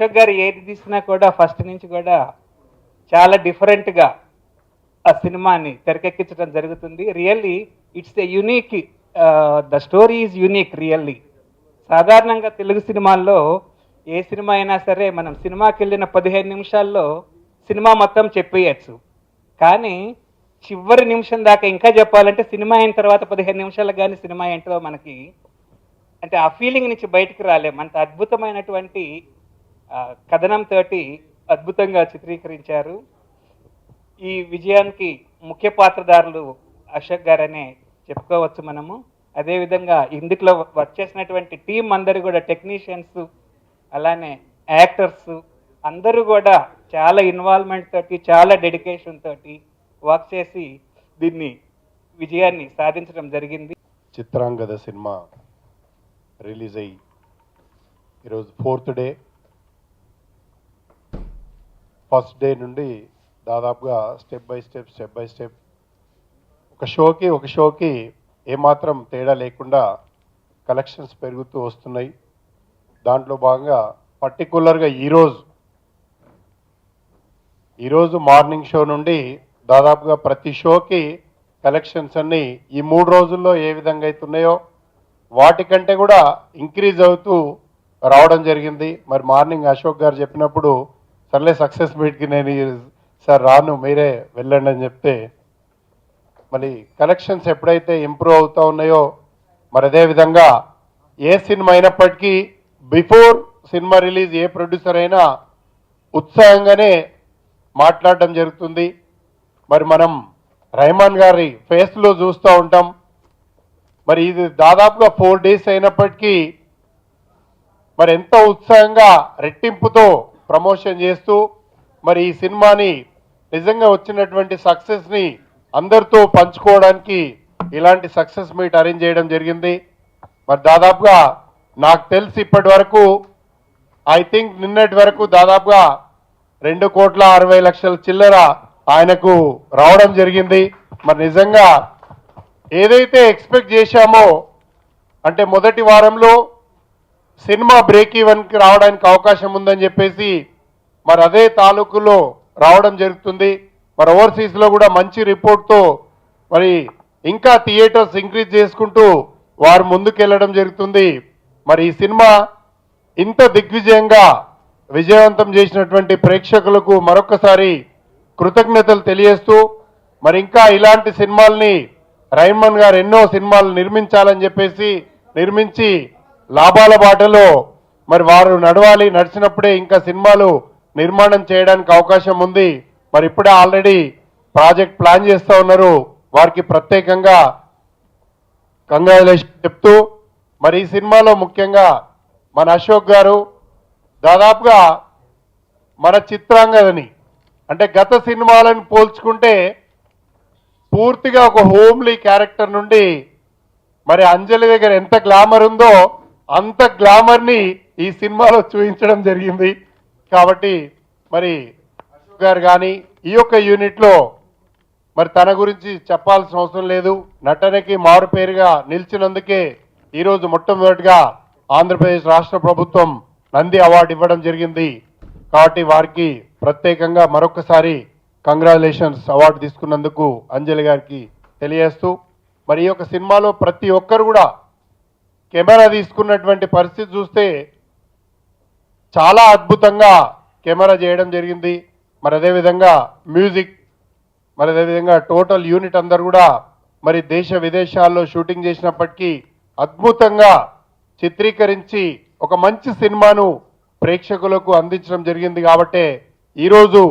అశోక్ గారు ఏది తీసినా కూడా ఫస్ట్ నుంచి కూడా చాలా డిఫరెంట్గా ఆ సినిమాని తెరకెక్కించడం జరుగుతుంది. Really it's a unique, the story is unique really. సాధారణంగా తెలుగు సినిమాల్లో ఏ సినిమా అయినా సరే మనం సినిమాకి వెళ్ళిన 15 నిమిషాల్లో సినిమా మొత్తం చెప్పేయచ్చు. కానీ చివరి నిమిషం దాకా ఇంకా చెప్పాలంటే సినిమా అయిన తర్వాత 15 నిమిషాలకు కానీ సినిమా ఏంటో మనకి అంటే ఆ ఫీలింగ్ నుంచి బయటకు రాలేం. అంత అద్భుతమైనటువంటి కథనంతో అద్భుతంగా చిత్రీకరించారు. ఈ విజయానికి ముఖ్య పాత్రధారులు అశోక్ గారనే చెప్పుకోవచ్చు మనము. అదేవిధంగా ఇందులో వర్క్ చేసినటువంటి టీం అందరూ కూడా టెక్నీషియన్స్, అలానే యాక్టర్స్ అందరూ కూడా చాలా ఇన్వాల్వ్మెంట్ తోటి, చాలా డెడికేషన్ తోటి వర్క్ చేసి దీన్ని విజయాన్ని సాధించడం జరిగింది. చిత్రాంగద సినిమా రిలీజ్ అయ్యి ఈరోజు 4th డే. ఫస్ట్ డే నుండి దాదాపుగా స్టెప్ బై స్టెప్ ఒక షోకి ఏమాత్రం తేడా లేకుండా కలెక్షన్స్ పెరుగుతూ వస్తున్నాయి. దాంట్లో భాగంగా పర్టికులర్గా ఈరోజు మార్నింగ్ షో నుండి దాదాపుగా ప్రతి షోకి కలెక్షన్స్ అన్నీ ఈ 3 రోజుల్లో ఏ విధంగా అవుతున్నాయో వాటికంటే కూడా ఇంక్రీజ్ అవుతూ రావడం జరిగింది. మరి మార్నింగ్ అశోక్ గారు చెప్పినప్పుడు సర్లే సక్సెస్ మీట్కి నేను సార్ రాను, మీరే వెళ్ళండి అని చెప్తే మరి కలెక్షన్స్ ఎప్పుడైతే ఇంప్రూవ్ అవుతూ ఉన్నాయో మరి అదేవిధంగా ఏ సినిమా అయినప్పటికీ బిఫోర్ సినిమా రిలీజ్ ఏ ప్రొడ్యూసర్ అయినా ఉత్సాహంగానే మాట్లాడడం జరుగుతుంది. మరి మనం రెహమాన్ గారి ఫేస్లో చూస్తూ ఉంటాం. మరి ఇది దాదాపుగా 4 days అయినప్పటికీ మరి ఎంతో ఉత్సాహంగా రెట్టింపుతో ప్రమోషన్ చేస్తూ మరి ఈ సినిమాని నిజంగా వచ్చినటువంటి సక్సెస్ని అందరితో పంచుకోవడానికి ఇలాంటి సక్సెస్ మీట్ అరేంజ్ చేయడం జరిగింది. మరి దాదాపుగా నాకు తెలిసి ఇప్పటి వరకు ఐ థింక్ నిన్నటి వరకు దాదాపుగా 2,60,00,000 చిల్లర ఆయనకు రావడం జరిగింది. మరి నిజంగా ఏదైతే ఎక్స్పెక్ట్ చేశామో అంటే మొదటి వారంలో సినిమా బ్రేక్ ఈవెన్కి రావడానికి అవకాశం ఉందని చెప్పేసి మరి అదే తాలూకులో రావడం జరుగుతుంది. మరి ఓవర్సీస్లో కూడా మంచి రిపోర్ట్తో మరి ఇంకా థియేటర్స్ ఇంక్రీజ్ చేసుకుంటూ వారు ముందుకెళ్ళడం జరుగుతుంది. మరి ఈ సినిమా ఇంత దిగ్విజయంగా విజయవంతం చేసినటువంటి ప్రేక్షకులకు మరొకసారి కృతజ్ఞతలు తెలియజేస్తూ మరి ఇంకా ఇలాంటి సినిమాల్ని రెహమాన్ గారు ఎన్నో సినిమాలు నిర్మించాలని చెప్పేసి నిర్మించి లాభాల బాటలో మరి వారు నడిచినప్పుడే ఇంకా సినిమాలు నిర్మాణం చేయడానికి అవకాశం ఉంది. మరి ఇప్పుడే ఆల్రెడీ ప్రాజెక్ట్ ప్లాన్ చేస్తూ ఉన్నారు. వారికి ప్రత్యేకంగా కంగ్రాచులేషన్ చెప్తూ మరి ఈ సినిమాలో ముఖ్యంగా మన అశోక్ గారు దాదాపుగా మన చిత్రాంగదని అంటే గత సినిమాలను పోల్చుకుంటే పూర్తిగా ఒక హోమ్లీ క్యారెక్టర్ నుండి మరి అంజలి దగ్గర ఎంత గ్లామర్ ఉందో అంత గ్లామర్ని ఈ సినిమాలో చూపించడం జరిగింది. కాబట్టి మరి అశోక్ గారు కానీ ఈ యొక్క యూనిట్లో మరి తన గురించి చెప్పాల్సిన అవసరం లేదు. నటనకి మారు పేరుగా నిలిచినందుకే ఈరోజు మొట్టమొదటిగా ఆంధ్రప్రదేశ్ రాష్ట్ర ప్రభుత్వం నంది అవార్డు ఇవ్వడం జరిగింది. కాబట్టి వారికి ప్రత్యేకంగా మరొకసారి కంగ్రాచులేషన్స్ అవార్డు తీసుకున్నందుకు అంజలి గారికి తెలియజేస్తూ మరి ఈ యొక్క సినిమాలో ప్రతి ఒక్కరు కూడా కెమెరా తీసుకున్నటువంటి పరిస్థితి చూస్తే చాలా అద్భుతంగా కెమెరా చేయడం జరిగింది. మరి అదేవిధంగా మ్యూజిక్, మరి అదేవిధంగా టోటల్ యూనిట్ అందరు కూడా మరి దేశ విదేశాల్లో షూటింగ్ చేసినప్పటికీ అద్భుతంగా చిత్రీకరించి ఒక మంచి సినిమాను ప్రేక్షకులకు అందించడం జరిగింది. కాబట్టే ఈరోజు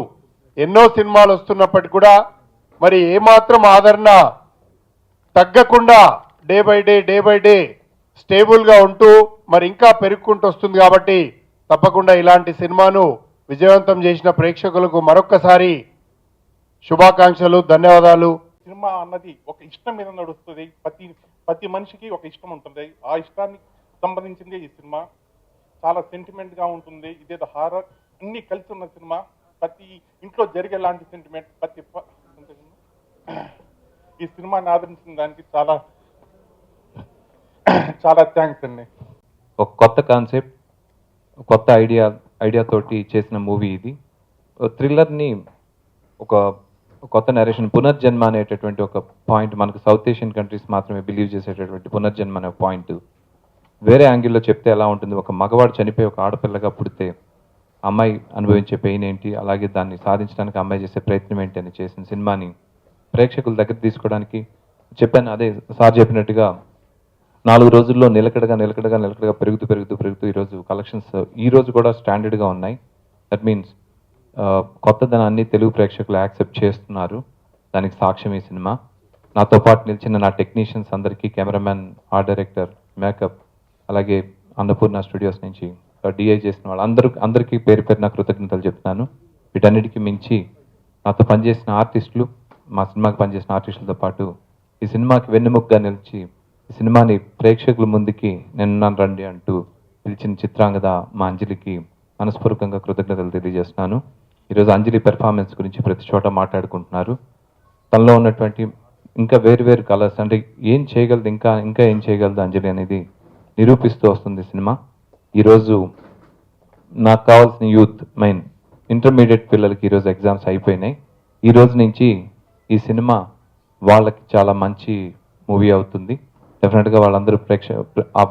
ఎన్నో సినిమాలు వస్తున్నప్పటికీ కూడా మరి ఏమాత్రం ఆదరణ తగ్గకుండా డే బై డే స్టేబుల్గా ఉంటూ మరి ఇంకా పెరుగుకుంటూ వస్తుంది. కాబట్టి తప్పకుండా ఇలాంటి సినిమాను విజయవంతం చేసిన ప్రేక్షకులకు మరొక్కసారి శుభాకాంక్షలు, ధన్యవాదాలు. సినిమా అన్నది ఒక ఇష్టం మీద నడుస్తుంది. ప్రతి మనిషికి ఒక ఇష్టం ఉంటుంది. ఆ ఇష్టానికి సంబంధించింది ఈ సినిమా. చాలా సెంటిమెంట్గా ఉంటుంది. ఇదేదో హారర్ అన్నీ కలిసి ఉన్న సినిమా. ప్రతి ఇంట్లో జరిగే లాంటి సెంటిమెంట్ ఈ సినిమాని ఆదరించిన దానికి చాలా చాలా థ్యాంక్స్ అండి. ఒక కొత్త కాన్సెప్ట్, కొత్త ఐడియా ఐడియా తోటి చేసిన మూవీ ఇది. థ్రిల్లర్ని ఒక కొత్త నరేషన్, పునర్జన్మ అనేటటువంటి ఒక పాయింట్, మనకు సౌత్ ఏషియన్ కంట్రీస్ మాత్రమే బిలీవ్ చేసేటటువంటి పునర్జన్మ అనే పాయింట్ వేరే యాంగిల్లో చెప్తే ఎలా ఉంటుంది, ఒక మగవాడు చనిపోయి ఒక ఆడపిల్లగా పుడితే అమ్మాయి అనుభవించే పెయిన్ ఏంటి, అలాగే దాన్ని సాధించడానికి అమ్మాయి చేసే ప్రయత్నం ఏంటి అని చేసిన సినిమాని ప్రేక్షకుల దగ్గర తీసుకోవడానికి చెప్పాను. అదే సార్ చెప్పినట్టుగా 4 రోజుల్లో నిలకడగా పెరుగుతూ ఈరోజు కలెక్షన్స్ ఈ రోజు కూడా స్టాండర్డ్గా ఉన్నాయి. దట్ మీన్స్ కొత్తదనాన్ని తెలుగు ప్రేక్షకులు యాక్సెప్ట్ చేస్తున్నారు. దానికి సాక్ష్యం ఈ సినిమా. నాతో పాటు నిలిచిన నా టెక్నీషియన్స్ అందరికీ, కెమెరామ్యాన్, ఆర్ట్ డైరెక్టర్, మేకప్, అలాగే అన్నపూర్ణ స్టూడియోస్ నుంచి డిఐ చేసిన వాళ్ళు అందరికీ పేరు పేరున కృతజ్ఞతలు చెప్తున్నాను. వీటన్నిటికీ మించి నాతో పనిచేసిన ఆర్టిస్టులు, మా సినిమాకి పనిచేసిన ఆర్టిస్టులతో పాటు ఈ సినిమాకి వెన్నెముకగా నిలిచి ఈ సినిమాని ప్రేక్షకుల ముందుకి నేను రండి అంటూ పిలిచిన చిత్రాంగద మా అంజలికి మనస్పూర్వకంగా కృతజ్ఞతలు తెలియజేస్తున్నాను. ఈరోజు అంజలి పెర్ఫార్మెన్స్ గురించి ప్రతి చోట మాట్లాడుకుంటున్నారు. తనలో ఉన్నటువంటి ఇంకా వేరు కలర్స్, అంటే ఏం చేయగలదు, ఇంకా ఏం చేయగలదు అంజలి అనేది నిరూపిస్తూ వస్తుంది సినిమా. ఈరోజు నాకు కావాల్సిన యూత్, ఇంటర్మీడియట్ పిల్లలకి ఈరోజు ఎగ్జామ్స్ అయిపోయినాయి. ఈ రోజు నుంచి ఈ సినిమా వాళ్ళకి చాలా మంచి మూవీ అవుతుంది. డెఫినెట్గా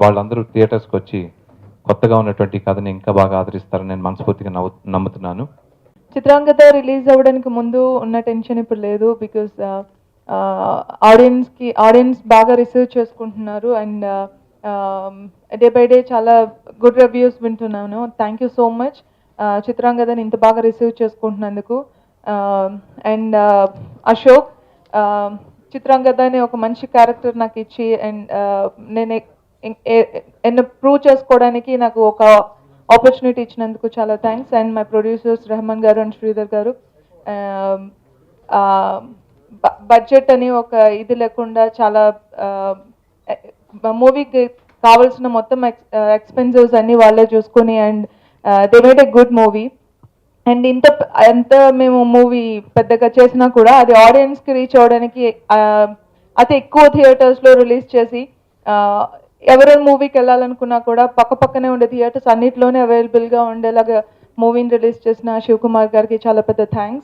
వాళ్ళందరూ థియేటర్స్కి వచ్చి కొత్తగా ఉన్నటువంటి కథని ఇంకా బాగా ఆదరిస్తారని నేను మనస్ఫూర్తిగా నమ్ముతున్నాను. చిత్రాంగద రిలీజ్ అవ్వడానికి ముందు ఉన్న టెన్షన్ ఇప్పుడు లేదు. బికాస్ ఆడియన్స్ బాగా రిసీవ్ చేసుకుంటున్నారు అండ్ డే బై డే చాలా గుడ్ రివ్యూస్ వింటున్నాను. థ్యాంక్ యూ సో మచ్ చిత్రాంగదని ఇంత బాగా రిసీవ్ చేసుకుంటున్నందుకు. అండ్ అశోక్ చిత్రాంగద అనే ఒక మంచి క్యారెక్టర్ నాకు ఇచ్చి అండ్ నేను ఎన్నో ప్రూవ్ చేసుకోవడానికి నాకు ఒక ఆపర్చునిటీ ఇచ్చినందుకు చాలా thanks. And my producers Rahman గారు అండ్ శ్రీధర్ గారు. బడ్జెట్ అని ఒక ఇది లేకుండా చాలా మూవీకి కావాల్సిన మొత్తం ఎక్స్పెన్సివ్స్ అన్ని వాళ్ళే చూసుకొని and they made a good movie. And ఎంత మేము మూవీ పెద్దగా చేసినా కూడా అది ఆడియన్స్కి రీచ్ అవ్వడానికి అతి ఎక్కువ థియేటర్స్లో రిలీజ్ చేసి ఎవరైనా మూవీకి వెళ్ళాలనుకున్నా కూడా పక్కనే ఉండే థియేటర్స్ అన్నిటిలోనే అవైలబుల్గా ఉండేలాగా మూవీని రిలీజ్ చేసిన శివకుమార్ గారికి చాలా పెద్ద థ్యాంక్స్.